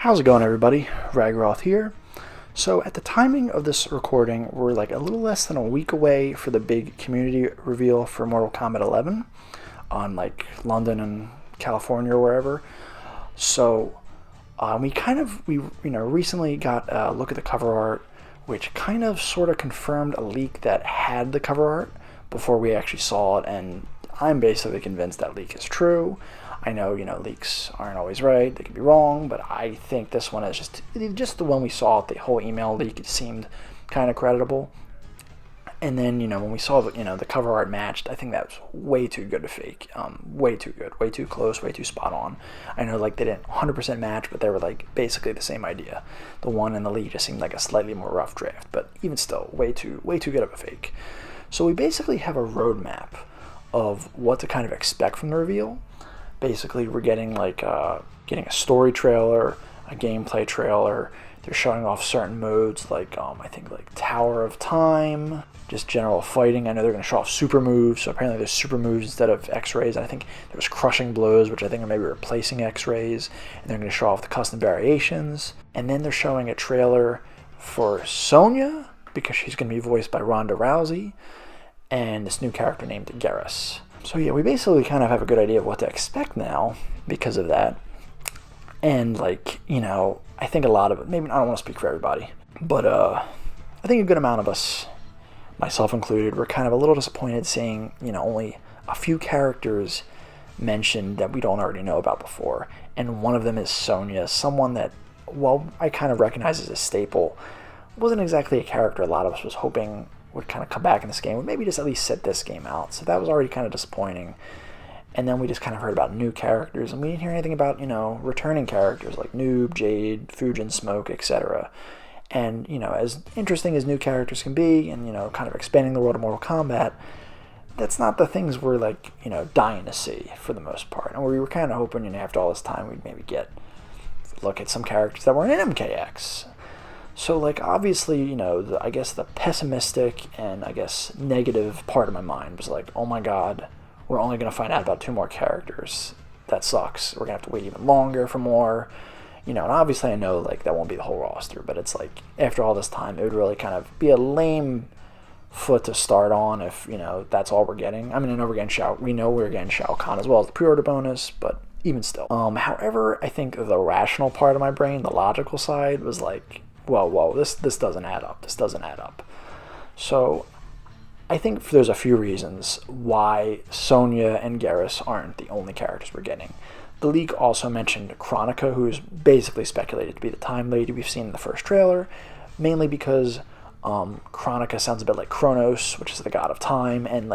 How's it going, everybody? Ragiroth here. So at the timing of this recording, we're like a little less than a week away for the big community reveal for Mortal Kombat 11 on like London and California or wherever. So we recently got a look at the cover art, which kind of sort of confirmed a leak that had the cover art before we actually saw it, and I'm basically convinced that leak is true. I know, leaks aren't always right, they can be wrong, but I think this one is just the one we saw, the whole email leak, it seemed kind of credible. And then, when we saw the cover art matched, I think that was way too good to fake. Way too good, way too close, way too spot on. I know, they didn't 100% match, but they were, basically the same idea. The one in the leak just seemed like a slightly more rough draft, but even still, way too good of a fake. So we basically have a roadmap of what to kind of expect from the reveal. Basically, we're getting a story trailer, a gameplay trailer. They're showing off certain modes I think Tower of Time, just general fighting. I know they're going to show off super moves, so apparently there's super moves instead of X-rays. And I think there was crushing blows, which I think are maybe replacing X-rays. And they're going to show off the custom variations. And then they're showing a trailer for Sonya, because she's going to be voiced by Ronda Rousey, and this new character named Garrus. So yeah, we basically kind of have a good idea of what to expect now because of that. And I think a lot of it, maybe I don't want to speak for everybody, but I think a good amount of us, myself included, were kind of a little disappointed seeing, only a few characters mentioned that we don't already know about before. And one of them is Sonya, someone that, I kind of recognize as a staple, wasn't exactly a character a lot of us was hoping would kind of come back in this game, would maybe just at least sit this game out. So that was already kind of disappointing. And then we just kind of heard about new characters, and we didn't hear anything about, returning characters like Noob, Jade, Fujin, Smoke, etc. And, as interesting as new characters can be, and, kind of expanding the world of Mortal Kombat, that's not the things we're, dying to see for the most part. And we were kind of hoping, after all this time, we'd maybe look at some characters that were in MKX. So, obviously, I guess the pessimistic and, negative part of my mind was oh my god, we're only going to find out about 2 more characters. That sucks. We're going to have to wait even longer for more. And obviously I know, that won't be the whole roster, but it's after all this time, it would really kind of be a lame foot to start on if, that's all we're getting. I mean, I know we're getting Shao Kahn as well as the pre-order bonus, but even still. However, I think the rational part of my brain, the logical side, was whoa, this doesn't add up. This doesn't add up. So I think there's a few reasons why Sonya and Garrus aren't the only characters we're getting. The leak also mentioned Kronika, who is basically speculated to be the Time Lady we've seen in the first trailer, mainly because Kronika sounds a bit like Kronos, which is the god of time, and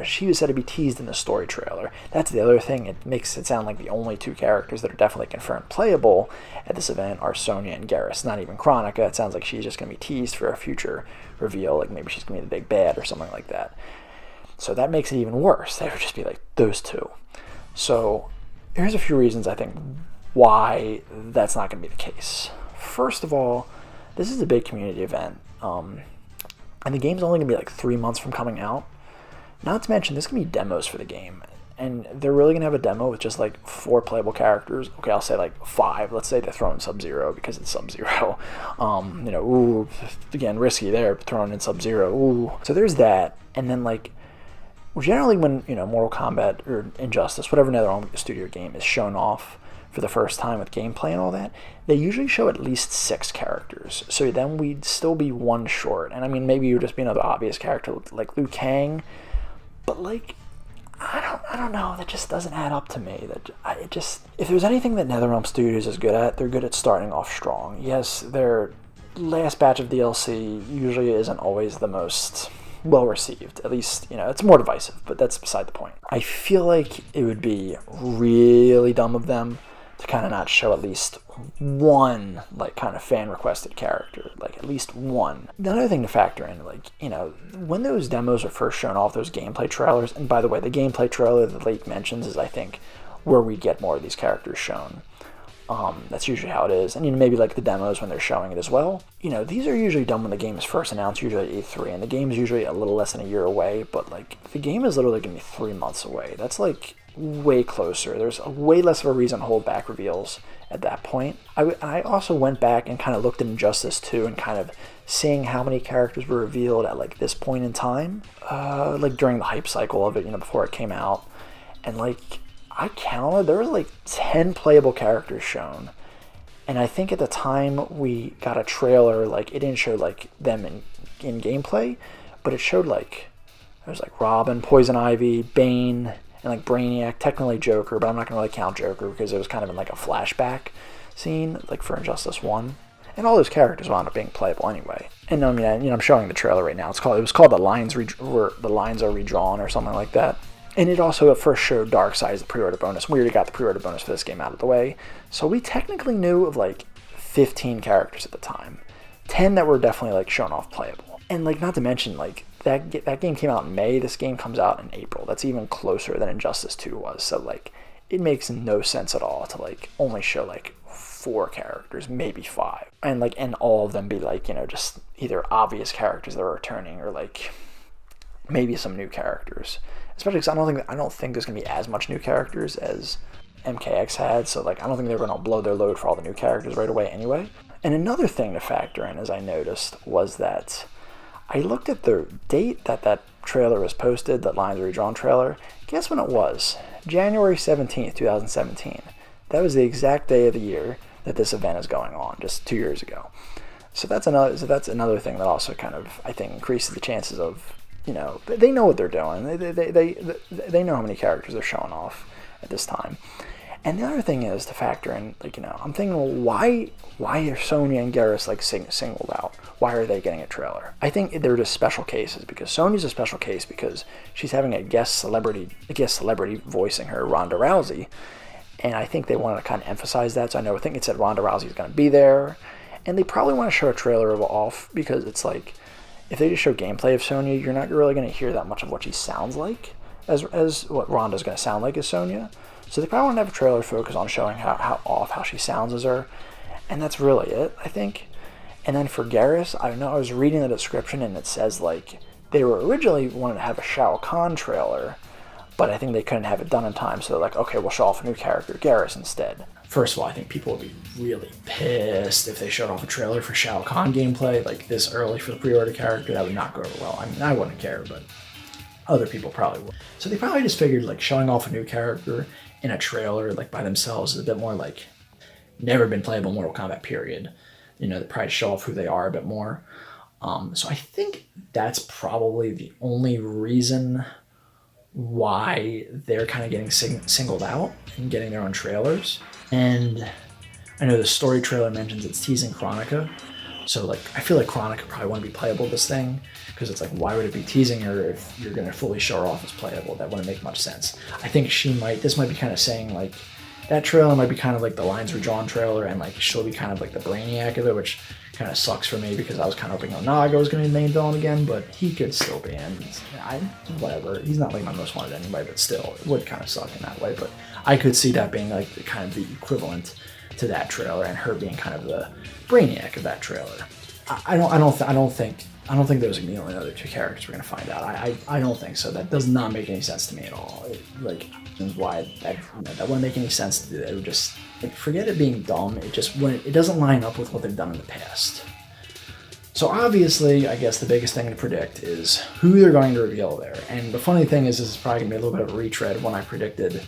she was said to be teased in the story trailer. That's the other thing. It makes it sound like the only 2 characters that are definitely confirmed playable at this event are Sonya and Garrus, not even Kronika. It sounds like she's just going to be teased for a future reveal, maybe she's going to be the big bad or something like that. So that makes it even worse. They would just be those 2. So here's a few reasons I think why that's not going to be the case. First of all, this is a big community event. And the game's only going to be 3 months from coming out. Not to mention, there's going to be demos for the game. And they're really going to have a demo with just 4 playable characters. Okay, I'll say 5. Let's say they're throwing Sub-Zero because it's Sub-Zero. Again, risky there, throwing in Sub-Zero. Ooh. So there's that. And then generally when, Mortal Kombat or Injustice, whatever NetherRealm studio game is shown off for the first time with gameplay and all that, they usually show at least 6 characters. So then we'd still be 1 short. And I mean, maybe it would just be another obvious character like Liu Kang. But I don't know. That just doesn't add up to me. If there's anything that NetherRealm Studios is good at, they're good at starting off strong. Yes, their last batch of DLC usually isn't always the most well received. At least, it's more divisive, but that's beside the point. I feel like it would be really dumb of them to kind of not show at least 1 kind of fan requested character, at least 1. The other thing to factor in, when those demos are first shown off, those gameplay trailers, and by the way, the gameplay trailer that the leak mentions is, I think, where we get more of these characters shown. That's usually how it is. And maybe the demos when they're showing it as well. These are usually done when the game is first announced, usually at E3, and the game's usually a little less than a year away, but the game is literally going to be 3 months away. That's way closer. There's way less of a reason to hold back reveals at that point. I also went back and kind of looked at Injustice 2 and kind of seeing how many characters were revealed at like this point in time, like during the hype cycle of it, before it came out. And like, I counted, there was like 10 playable characters shown. And I think at the time we got a trailer, like it didn't show like them in gameplay, but it showed like, there was like Robin, Poison Ivy, Bane, and like Brainiac, technically Joker, but I'm not going to really count Joker because it was kind of in like a flashback scene, like for Injustice 1. And all those characters wound up being playable anyway. And I mean, I'm showing the trailer right now. It was called The Lines where the Lines Are Redrawn or something like that. And it also at first showed Darkseid as the pre-order bonus. We already got the pre-order bonus for this game out of the way. So we technically knew of like 15 characters at the time. 10 that were definitely like shown off playable. And like, not to mention like that game came out in May. This game comes out in April. That's even closer than Injustice 2 was. So like, it makes no sense at all to like only show like 4 characters, maybe 5. And all of them be like, just either obvious characters that are returning or like maybe some new characters. Especially because I don't think there's going to be as much new characters as MKX had, so like I don't think they're going to blow their load for all the new characters right away anyway. And another thing to factor in, as I noticed, was that I looked at the date that trailer was posted, that Lines Are Redrawn trailer. Guess when it was? January 17th, 2017. That was the exact day of the year that this event is going on, just 2 years ago. So that's another thing that also kind of, I think, increases the chances of, they know what they're doing. They know how many characters they're showing off at this time. And the other thing is to factor in, like, I'm thinking, well, why are Sonya and Garrus like singled out? Why are they getting a trailer? I think they're just special cases, because Sonya's a special case because she's having a guest celebrity voicing her, Ronda Rousey. And I think they want to kind of emphasize that. So I think it said Ronda Rousey's going to be there. And they probably want to show a trailer of off, because it's like, if they just show gameplay of Sonya, you're not really going to hear that much of what she sounds like as what Ronda's going to sound like as Sonya. So they probably want to have a trailer focus on showing how she sounds as her. And that's really it, I think. And then for Garrus, I was reading the description and it says like they were originally wanted to have a Shao Kahn trailer, but I think they couldn't have it done in time. So they're like, okay, we'll show off a new character, Garrus, instead. First of all, I think people would be really pissed if they showed off a trailer for Shao Kahn gameplay like this early for the pre-order character. That would not go over well. I mean, I wouldn't care, but other people probably would. So they probably just figured like showing off a new character in a trailer like by themselves is a bit more like never been playable Mortal Kombat period. They probably show off who they are a bit more. So I think that's probably the only reason why they're kind of getting singled out and getting their own trailers. And I know the story trailer mentions it's teasing Chronica. So like, I feel like Chronica probably wouldn't be playable this thing, because it's like, why would it be teasing her if you're going to fully show her off as playable? That wouldn't make much sense. I think this might be kind of saying like, that trailer might be kind of like the Lines Redrawn trailer, and like she'll be kind of like the Brainiac of it, which kind of sucks for me because I was kind of hoping Onaga was going to be the main villain again, but he could still be, and whatever. He's not like my most wanted anyway, but still, it would kind of suck in that way. But I could see that being like kind of the equivalent to that trailer, and her being kind of the Brainiac of that trailer. I don't think those are the only other 2 characters we're gonna find out. I don't think so. That does not make any sense to me at all. Why that wouldn't make any sense to do that. It would just forget it being dumb. It doesn't line up with what they've done in the past. So obviously, I guess the biggest thing to predict is who they're going to reveal there. And the funny thing is, this is probably gonna be a little bit of a retread of when I predicted,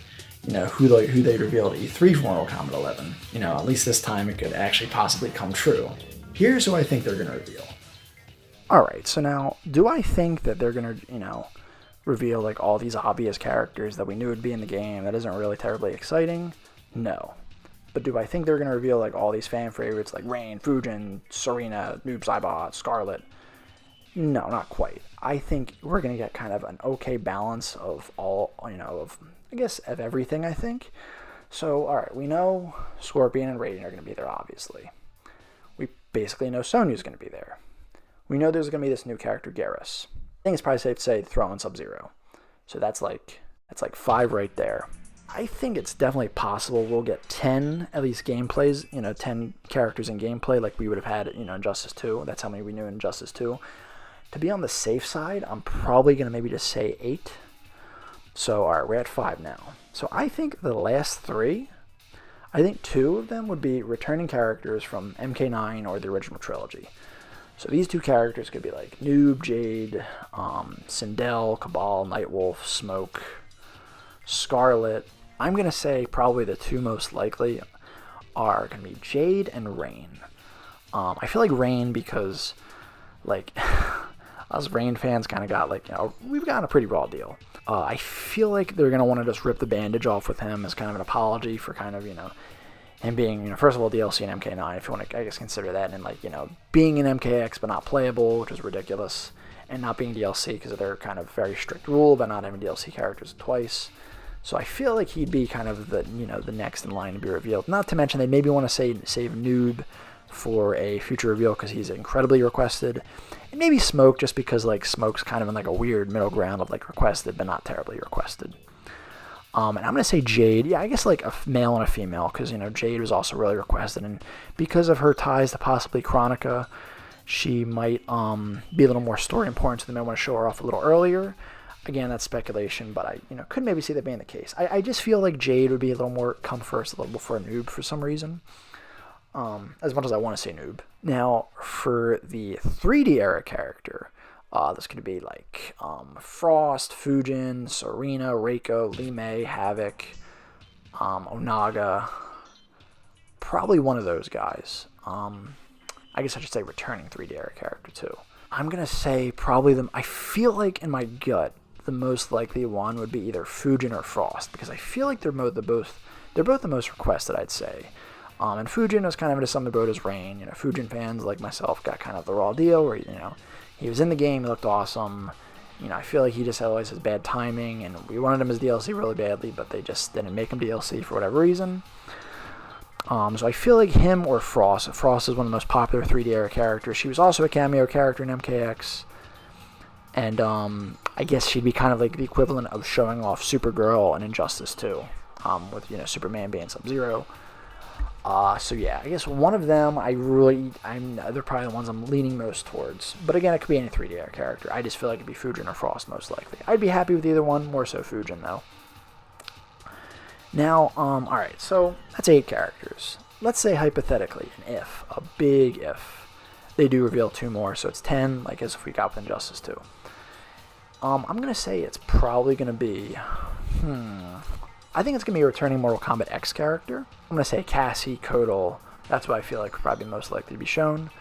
who they revealed at E3 for Mortal Kombat 11. At least this time it could actually possibly come true. Here's who I think they're gonna reveal. Alright, so now, do I think that they're gonna, reveal like all these obvious characters that we knew would be in the game that isn't really terribly exciting? No. But do I think they're going to reveal like all these fan favorites like Rain, Fujin, Serena, Noob Saibot, Scarlet? No, not quite. I think we're going to get kind of an okay balance of all, of everything, I think. So, alright, we know Scorpion and Raiden are going to be there, obviously. We basically know Sonya's going to be there. We know there's going to be this new character, Garrus. I think it's probably safe to say throw in Sub-Zero. So that's like 5 right there. I think it's definitely possible we'll get 10 at least gameplays, 10 characters in gameplay like we would have had, in Injustice 2. That's how many we knew in Injustice 2. To be on the safe side, I'm probably going to maybe just say 8. So, alright, we're at 5 now. So I think the last 3, I think 2 of them would be returning characters from MK9 or the original trilogy. So these 2 characters could be like Noob, Jade, Sindel, Cabal, Nightwolf, Smoke, Scarlet. I'm going to say probably the 2 most likely are going to be Jade and Rain. I feel like Rain because, like, us Rain fans kind of got, like, we've gotten a pretty raw deal. I feel like they're going to want to just rip the bandage off with him as kind of an apology for kind of, him being, first of all, DLC in MK9, if you want to, I guess, consider that, and, like, being in MKX but not playable, which is ridiculous, and not being DLC because of their kind of very strict rule about not having DLC characters twice. So I feel like he'd be kind of the, the next in line to be revealed. Not to mention they maybe want to save Noob for a future reveal because he's incredibly requested. And maybe Smoke just because, like, Smoke's kind of in, like, a weird middle ground of, like, requested but not terribly requested. And I'm going to say Jade. Yeah, I guess, like, a male and a female because, Jade was also really requested. And because of her ties to possibly Chronica, she might be a little more story important, so they might want to show her off a little earlier. Again, that's speculation, but I could maybe see that being the case. I just feel like Jade would be a little more come first, a little before Noob for some reason. As much as I want to say Noob. Now, for the 3D era character, this could be like Frost, Fujin, Serena, Reiko, Lee Mei, Havoc, Onaga. Probably one of those guys. I guess I should say returning 3D era character too. I'm going to say probably I feel like in my gut, the most likely one would be either Fujin or Frost, because I feel like they're both the most requested, I'd say. And Fujin was kind of in a similar boat as Rain. Fujin fans like myself got kind of the raw deal where, he was in the game, he looked awesome. I feel like he just always has bad timing, and we wanted him as DLC really badly, but they just didn't make him DLC for whatever reason. So I feel like him or Frost. Frost is one of the most popular 3D era characters. She was also a cameo character in MKX. And I guess she'd be kind of like the equivalent of showing off Supergirl and Injustice 2. With, Superman being Sub-Zero. So yeah, I guess one of them they're probably the ones I'm leaning most towards. But again, it could be any 3D era character. I just feel like it'd be Fujin or Frost most likely. I'd be happy with either one, more so Fujin though. Now, alright, so that's 8 characters. Let's say hypothetically, a big if, they do reveal 2 more, so it's 10, like as if we got with Injustice 2. I'm going to say it's probably going to be, I think it's going to be a returning Mortal Kombat X character. I'm going to say Cassie, Kotal. That's what I feel like would probably be most likely to be shown.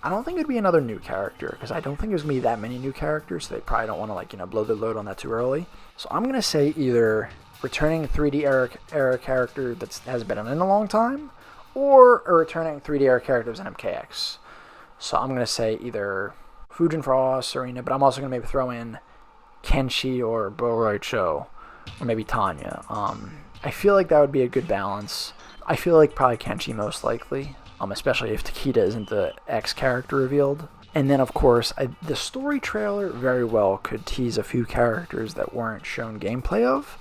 I don't think it would be another new character, because I don't think there's going to be that many new characters, so they probably don't want to, blow their load on that too early. So I'm going to say either returning a 3D era character that hasn't been in a long time, or a returning 3D era character that's in MKX. So I'm going to say either Fujin, Frost, Serena, but I'm also going to maybe throw in Kenshi or Bo Cho, or maybe Tanya. I feel like that would be a good balance. I feel like probably Kenshi most likely, especially if Takeda isn't the X character revealed. And then, of course, the story trailer very well could tease a few characters that weren't shown gameplay of.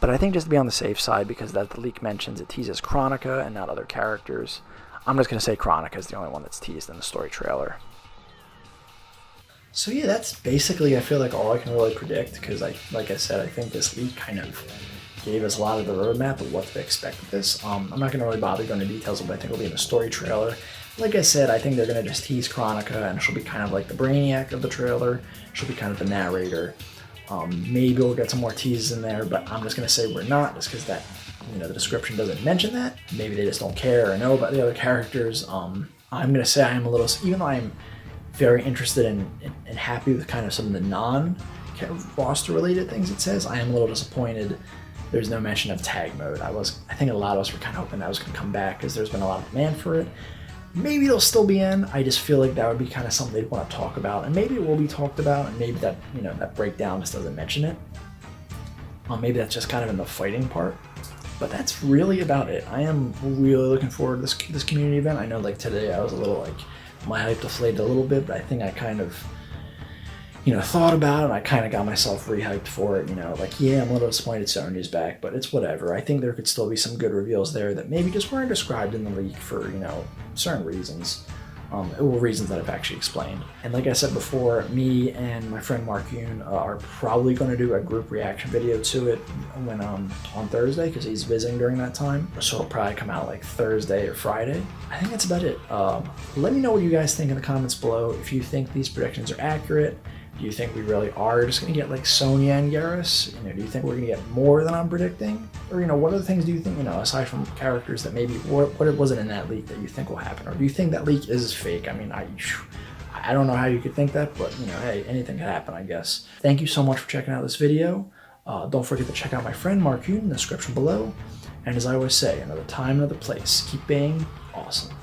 But I think just to be on the safe side, because that the leak mentions it teases Chronica and not other characters, I'm just going to say Chronica is the only one that's teased in the story trailer. So yeah, that's basically, I feel like, all I can really predict, because like I said, I think this leak kind of gave us a lot of the roadmap of what to expect with this. I'm not going to really bother going into details, but I think it'll be in the story trailer. Like I said, I think they're going to just tease Chronica, and she'll be kind of like the Brainiac of the trailer. She'll be kind of the narrator. Maybe we'll get some more teases in there, but I'm just going to say we're not, just because that, the description doesn't mention that. Maybe they just don't care or know about the other characters. I'm going to say I am a little, even though I'm very interested and happy with kind of some of the non-roster related things it says, I am a little disappointed there's no mention of tag mode. I think a lot of us were kind of hoping that was going to come back because there's been a lot of demand for it. Maybe it'll still be in. I just feel like that would be kind of something they'd want to talk about, and maybe it will be talked about, and maybe that that breakdown just doesn't mention it. Maybe that's just kind of in the fighting part. But that's really about it. I am really looking forward to this community event. I know today I was a little my hype deflated a little bit, but I think I kind of thought about it, and I kind of got myself rehyped for it. Yeah, I'm a little disappointed Sony's back, but it's whatever. I think there could still be some good reveals there that maybe just weren't described in the leak for certain reasons. reasons that I've actually explained. And like I said before, me and my friend Mark Yoon are probably going to do a group reaction video to it when on Thursday, because he's visiting during that time. So it'll probably come out like Thursday or Friday. I think that's about it. Let me know what you guys think in the comments below. If you think these predictions are accurate. Do you think we really are just going to get like Sonya and Garrus? You know, do you think we're going to get more than I'm predicting? Or, you know, what other things do you think, you know, aside from characters that maybe, what wasn't in that leak that you think will happen? Or do you think that leak is fake? I mean, I don't know how you could think that, but, you know, hey, anything could happen, I guess. Thank you so much for checking out this video. Don't forget to check out my friend Mark Yoon in the description below. And as I always say, another time, another place. Keep being awesome.